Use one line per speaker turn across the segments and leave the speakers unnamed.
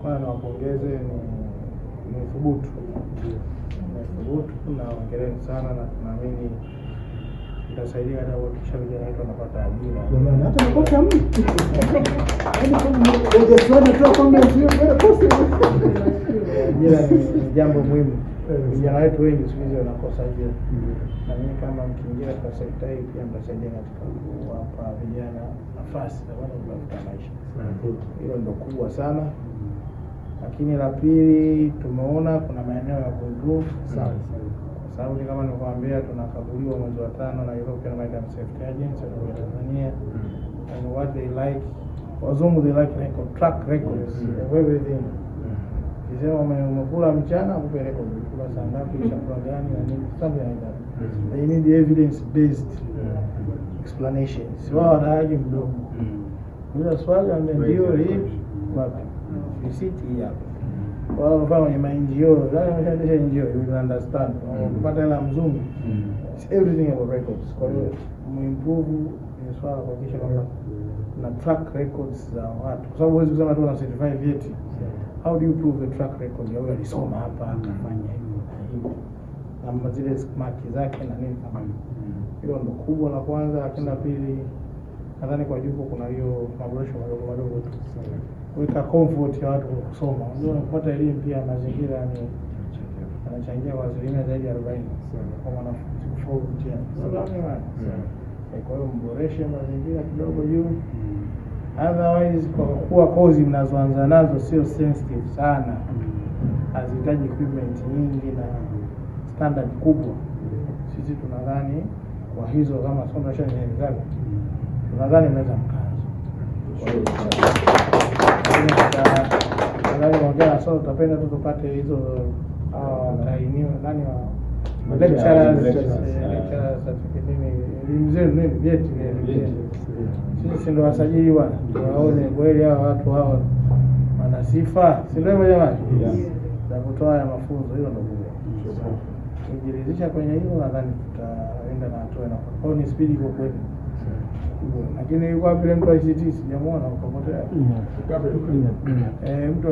Kwanza niwapongeze, ni thubutu na hongereni sana, na tunaamini itasaidia hata kuhakikisha vijana wetu wanapata ajira.
Hata makosa mtu.
Ajira ni jambo muhimu. Vijana wetu wengi siku hizi wanakosa ajira. Na mimi kama mkiingia kwa sekta hii pia mtasaidia katika kuwapa vijana nafasi za kutafuta maisha. Hilo ndio kubwa sana. Lakini la pili, tumeona kuna maeneo ya kuimprove sana. Kwa sababu kama nilivyowaambia, tunakaguliwa mwezi wa 5 na European Maritime Safety Agency ya Tanzania, and what they like, wazungu they like track records of everything. Kisema umekula mchana, akupe record, kula saa ngapi, chakula gani na nini, something like that. They need evidence based explanations. Wao wanaaje mdomo. Bila swali ndio hii wapi? Visiti hapa. Wao wanafanya kwenye NGO, wale NGO, you will understand. Kupata hela mzungu. It's everything about records. Kwa hiyo muimprove ni swala kuhakikisha kwamba na track records za watu. Kwa sababu huwezi kusema tu una certify vyeti. How do you prove the track record? Yeye alisoma hapa akafanya hivi na hivi. Na zile mark zake na nini kama hilo ndo kubwa la kwanza. Lakini la pili, nadhani kwa jupo kuna hiyo maboresho madogo tu. Kuweka comfort ya watu kusoma. Unajua kupata elimu pia mazingira ni yanachangia kwa asilimia zaidi ya 40 kwa wanafunzi kufaulu mtihani. Kwa hiyo mboreshe mazingira kidogo juu. Otherwise kwa kuwa kozi mnazoanza nazo sio sensitive sana, hazihitaji equipment nyingi na standard kubwa, sisi tunadhani kwa hizo kama somesha ni exam, tunadhani mnaweza mkazo. Nadhani ongea sasa tutapenda tu tupate hizo trainee nani wa lecturers nini vyeti. Sisi ndio wasajili bwana, waone kweli hao watu hao wana sifa, si ndio jamani? Za kutoa ya mafunzo. Hilo ndio kubwa. Kujiridhisha kwenye hilo, nadhani tutaenda na hatua na kwa ni speed iko kweli. Lakini yuko vile mtu ICT sijamuona ukapotea. Mtu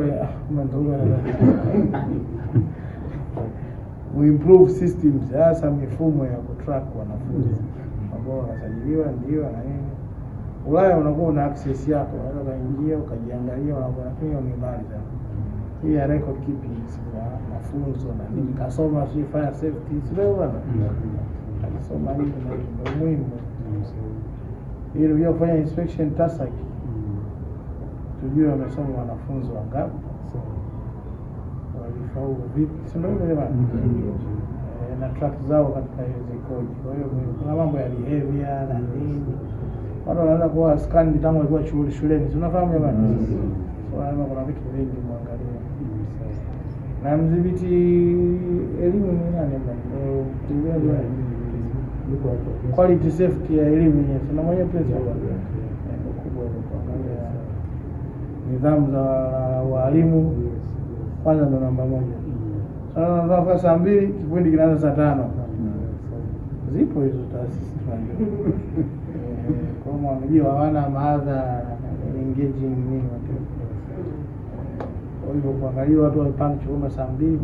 mnatoka we improve systems, hasa mifumo ya kutrack wanafunzi ambao wanasajiliwa ndio na nini. Ulaya unakuwa una access yako, unaweza kaingia ukajiangalia wanakuwa na ni mbali sana. Hii ya record keeping ya mafunzo na nini, kasoma fire safety sio bwana. Kasoma nini na muhimu. Ili uje kufanya inspection TASAC. Tujue wamesoma wanafunzi wangapi. Walifaulu vipi? Sio ndio jamani? Na track zao katika hizo kodi. Kwa hiyo kuna mambo ya behavior na nini. Watu wanaanza kuwa scan tangu walikuwa shuleni. Unafahamu jamani? Wanaona kuna vitu vingi muangalia. Na mdhibiti elimu ni nani bwana? Quality safety ya elimu yenyewe. Tuna mwenye principal kubwa kuangalia nidhamu za walimu kwanza ndo namba 1. Sasa ndio saa 2 kipindi kinaanza saa 5. Zipo hizo taasisi tunajua. Kama wamejua hawana maadha engaging nini watu. Kwa hivyo kuangalia watu wapanga chuma saa 2